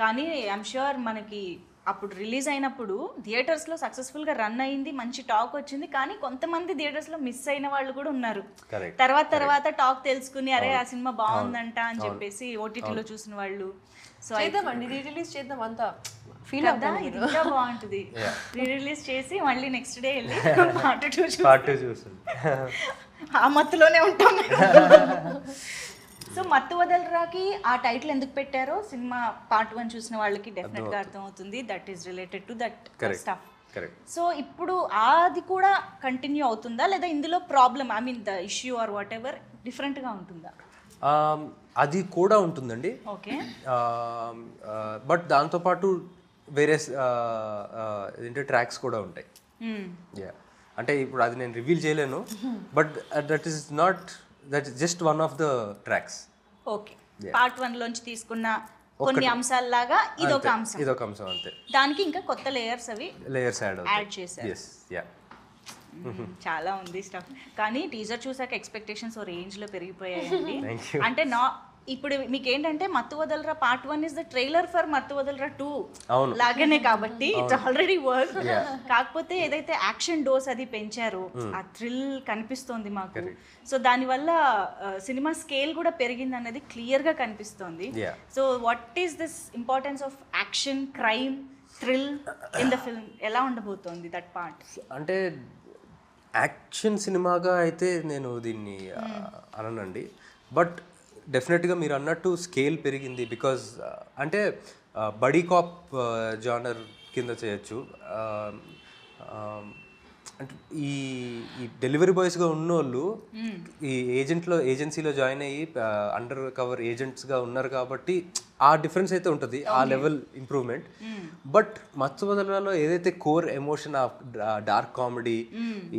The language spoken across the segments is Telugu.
కానీ ఐఎమ్ ష్యూర్ మనకి అప్పుడు రిలీజ్ అయినప్పుడు థియేటర్స్లో సక్సెస్ఫుల్గా రన్ అయింది, మంచి టాక్ వచ్చింది. కానీ కొంతమంది థియేటర్స్లో మిస్ అయిన వాళ్ళు కూడా ఉన్నారు. తర్వాత టాక్ తెలుసుకుని అరే ఆ సినిమా బాగుందంట అని చెప్పేసి ఓటీటీలో చూసిన వాళ్ళు. సో చేద్దామండి, రీ రిలీజ్ చేద్దాం, అంతా ఫీల్ అవుతా. ఇది ఇంకా బాగుంటుంది. రీ రిలీజ్ చేసి మళ్ళీ నెక్స్ట్ డే వెళ్ళి పార్ట్ 2 చూసి ఆ మత్తులోనే ఉంటాం. సో మత్తు వదలరాకి ఆ టైటిల్ ఎందుకు పెట్టారో సినిమా పార్ట్ 1 చూసిన వాళ్ళకి డెఫినెట్ గా అర్థం అవుతుంది. That is related to that stuff. So ఇప్పుడు అది కూడా కంటిన్యూ అవుతుందా, లేదా ఇందులో problem I mean the issue or what ever different గా ఉంటుందా? అది కూడా ఉంటుందండి. ఓకే. బట్ దాంతోపాటు వేరే ఏంటంటే ట్రాక్స్ కూడా ఉంటాయి. అంటే ఇప్పుడు అది నేను రివీల్ చేయలేను, but that is not that is just one of the tracks. Okay. Part 1 లోంచి తీసుకున్న కొన్ని అంశాలలాగా ఇదొక అంశం అంతే. దానికి ఇంకా కొత్త లేయర్స్ యాడ్ చేశారు. yes yeah. చాలా ఉంది స్టఫ్. కానీ టీజర్ చూసాక ఎక్స్పెక్టేషన్స్ ఓ రేంజ్ లో పెరిగిపోయాయండి. అంటే ఇప్పుడు మీకు ఏంటంటే మత్తు వదలరా part 1 is the trailer for మత్తు వదలరా 2 లాగానే, కాబట్టి ఇట్స్ ఆల్రెడీ వర్క్. కాకపోతే ఏదైతే యాక్షన్ డోస్ అది పెంచారో ఆ థ్రిల్ కనిపిస్తోంది మాకు. సో దానివల్ల సినిమా స్కేల్ కూడా పెరిగింది అనేది క్లియర్ గా కనిపిస్తోంది. So what is this importance of action, crime, thrill in the film? ఎలా ఉండబోతోంది దట్ పార్ట్? అంటే యాక్షన్ సినిమాగా అయితే నేను దీన్ని అననండి, బట్ డెఫినెట్గా మీరు అన్నట్టు స్కేల్ పెరిగింది. బికాజ్ అంటే బడీ కాప్ జానర్ కింద చేయొచ్చు. అంటే ఈ డెలివరీ బాయ్స్గా ఉన్నోళ్ళు ఈ ఏజెన్సీలో జాయిన్ అయ్యి అండర్ కవర్ ఏజెంట్స్గా ఉన్నారు కాబట్టి ఆ డిఫరెన్స్ అయితే ఉంటుంది, ఆ లెవెల్ ఇంప్రూవ్మెంట్. బట్ మత్తు వదలరాలో ఏదైతే core emotion of dark comedy,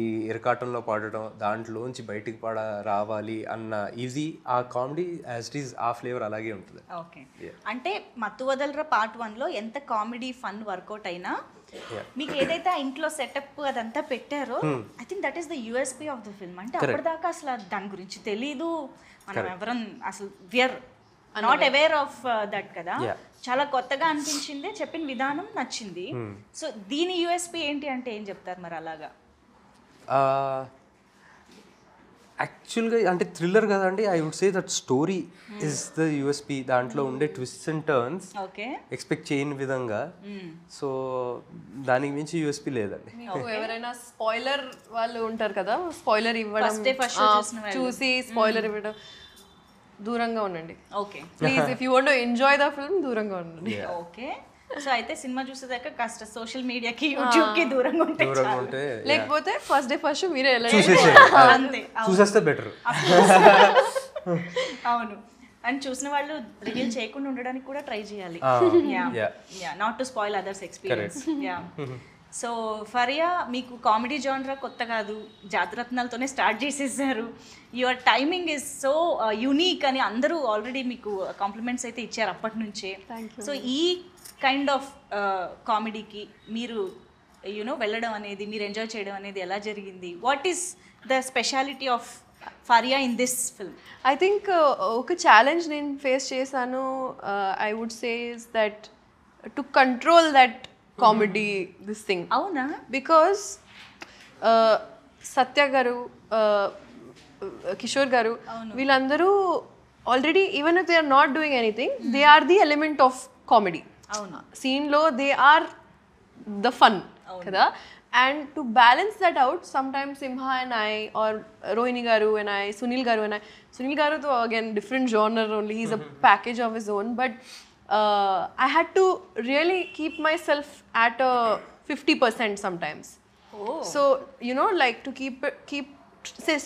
ఈ ఇరకాటంలో పాడటం, దాంట్లోంచి బయటికి రావాలి అన్న ఈజీ ఆ కామెడీ యాజ్ ఇట్ ఈస్ ఆ ఫ్లేవర్ అలాగే ఉంటుంది. ఓకే. అంటే మత్తు వదలరా పార్ట్ 1లో ఎంత కామెడీ ఫన్ వర్కౌట్ అయినా మీకు ఏదైతే ఆ ఇంట్లో సెటప్ అదంతా పెట్టారో I think that is the USP of the film. అంటే అప్పటిదాకా అసలు దాని గురించి తెలీదు, మనం ఎవరం అసలు we are not aware of that కదా. చాలా కొత్తగా అనిపించింది, చెప్పిన విధానం నచ్చింది. సో దీని యూఎస్పీ ఏంటి అంటే ఏం చెప్తారు మరి? అలాగా యాక్చువల్గా అంటే థ్రిల్లర్ కదండి, I would say that story is the USP. దాంట్లో ఉండే ట్విస్ట్స్ అండ్ టర్న్స్ ఎక్స్పెక్ట్ చేయని విధంగా. సో దానికి మించి యూఎస్పీ లేదండి. ఎవరైనా స్పాయిలర్ వాళ్ళు ఉంటారు కదా, స్పాయిలర్ ఇవ్వడం, చూసి స్పాయిలర్ ఇవ్వడం, దూరంగా ఉండండి. Okay please, if you want to enjoy the film దూరంగా ఉండండి. ఓకే. సో అయితే సినిమా చూసేదాకా కాస్త సోషల్ మీడియాకి, యూట్యూబ్ కి దూరంగా ఉంటే, లేకపోతే ఫస్ట్ డే ఫస్ట్ మీరే చూసేస్తే బెటర్. అవును. అండ్ చూసిన వాళ్ళు రివీల్ చేయకుండా ఉండడానికి కూడా ట్రై చేయాలి, not to spoil others experience. So Faria, మీకు కామెడీ జానరా కొత్త కాదు, జాతిరత్నాలతోనే స్టార్ట్ చేసేసారు. Your timing is so unique అని అందరూ ఆల్రెడీ మీకు కాంప్లిమెంట్స్ అయితే ఇచ్చారు అప్పటి నుంచే. సో ఈ కైండ్ ఆఫ్ కామెడీకి మీరు వెళ్ళడం అనేది, మీరు ఎంజాయ్ చేయడం అనేది ఎలా జరిగింది? What is the speciality of Faria in this film? I think ఒక ఛాలెంజ్ నేను ఫేస్ చేశాను, I would say is that to control that comedy this thing. అవునా? బికాస్ సత్య గారు, కిషోర్ గారు, వీళ్ళందరూ already even if they are not doing anything, they are the element of comedy. సీన్లో దే ఆర్ ద ఫన్ కదా. And to balance that out, sometimes Simha and I, or Rohini Garu and I, Sunil Garu and I, Sunil Garu though again different genre only, he's a package of his own, but I had to really keep myself at a 50% sometimes. So like to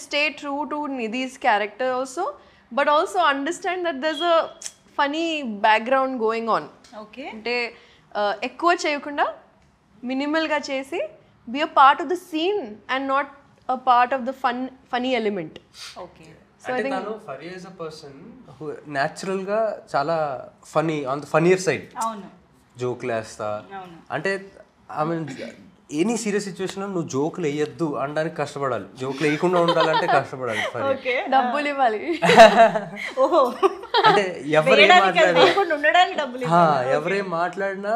stay true to Nidhi's character also, but also understand that there's a funny background going on. Okay. అంటే ఎక్కువ చేయకుండా మినిమల్గా చేసి be a part of the scene and not a part of the funny element. Okay. So I think Fariya is a person who natural గా చాలా funny on the funnier side. అవును. జోక్లు వేస్తా అంటే I mean any serious situation నువ్వు జోకులు వేయద్దు అనడానికి కష్టపడాలి, జోకులు వేయకుండా ఉండాలంటే కష్టపడాలి. డబ్బులు ఇవ్వాలి. ఓహో, అంటే ఎవరేం మాట్లాడినా వేయకుండా ఉండడానికి డబ్బులు ఎవరేం మాట్లాడినా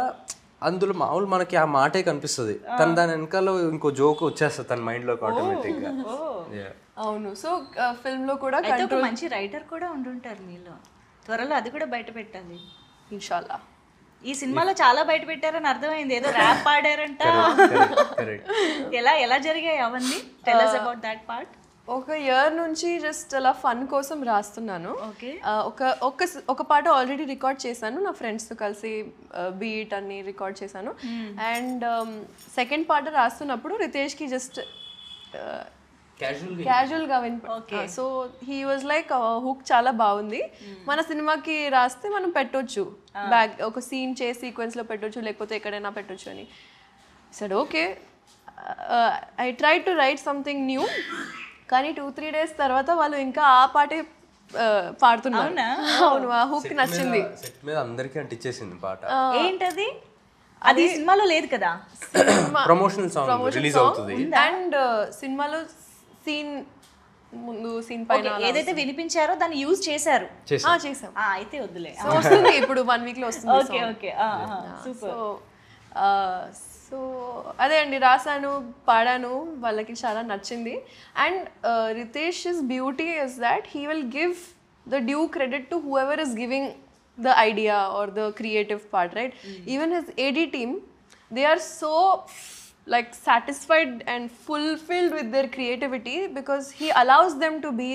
అందులో మామూలు మనకి ఆ మాటే కనిపిస్తుంది తను దాని వెనకాల ఇంకో జోక్ వచ్చేస్తుంది తన మైండ్ లోకి ఆటోమేటిక్ గా. అవును. సో ఫిల్మ్ లో కూడా అయితే ఒక మంచి రైటర్ కూడా ఉండుంటారు మీలో. త్వరలో అది కూడా బయట పెట్టాలి ఇన్షాల్లా. ఈ సినిమాలో చాలా బయట పెట్టారని అర్థమైంది. ఏదో ర్యాప్ పాడారంట. ఎలా జరిగాయి అవన్నీ? Tell us about that part. ఒక ఇయర్ నుంచి జస్ట్ అలా ఫన్ కోసం రాస్తున్నాను. ఓకే. ఒక పాట ఆల్రెడీ రికార్డ్ చేశాను నా ఫ్రెండ్స్తో కలిసి, బీట్ అన్ని రికార్డ్ చేశాను. అండ్ సెకండ్ పాట రాస్తున్నప్పుడు రితేష్కి జస్ట్ క్యాజువల్గా so he was like hook చాలా బాగుంది, మన సినిమాకి రాస్తే మనం పెట్టొచ్చు, బ్యాక్ ఒక సీన్ చేసి సీక్వెన్స్లో పెట్టొచ్చు, లేకపోతే ఎక్కడైనా పెట్టొచ్చు అని. Said okay, I try to write something new. కానీ 2-3 days తర్వాత వాళ్ళు ఇంకా ఆ పాటే పాడుతున్నారు. అవును, ఆ హుక్ నచ్చింది. సెట్ మీద అందరికీ అంటించేసింది పాట. ఏంటది? అది సినిమాలో లేదు కదా. ప్రమోషనల్ సాంగ్ రిలీజ్ అవుతుంది. అండ్ సినిమాలో సీన్ ముందు సీన్ పైన ఏదైతే వినిపించారో దాన్ని యూజ్ చేశారు. చేసాం. అయితే వద్దులే, వస్తుంది ఇప్పుడు 1 week లో వస్తుంది. Okay okay, super. సో అదే అండి, రాసాను, పాడాను, వాళ్ళకి చాలా నచ్చింది. And Ritesh is beauty is that he will give the due credit to whoever is giving the idea or the creative part, right? Even his AD team, they are so like satisfied and fulfilled with their creativity because he allows them to be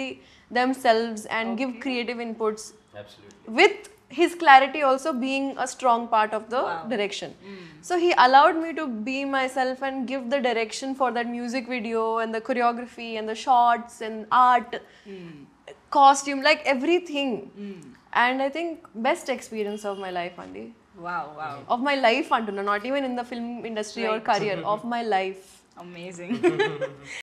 themselves and give creative inputs. Absolutely. With his clarity also being a strong part of the direction. So he allowed me to be myself and give the direction for that music video and the choreography and the shots and art, costume, like everything. And I think best experience of my life, Andy. Wow. Of my life, Antuna, not even in the film industry or career, of my life. Amazing.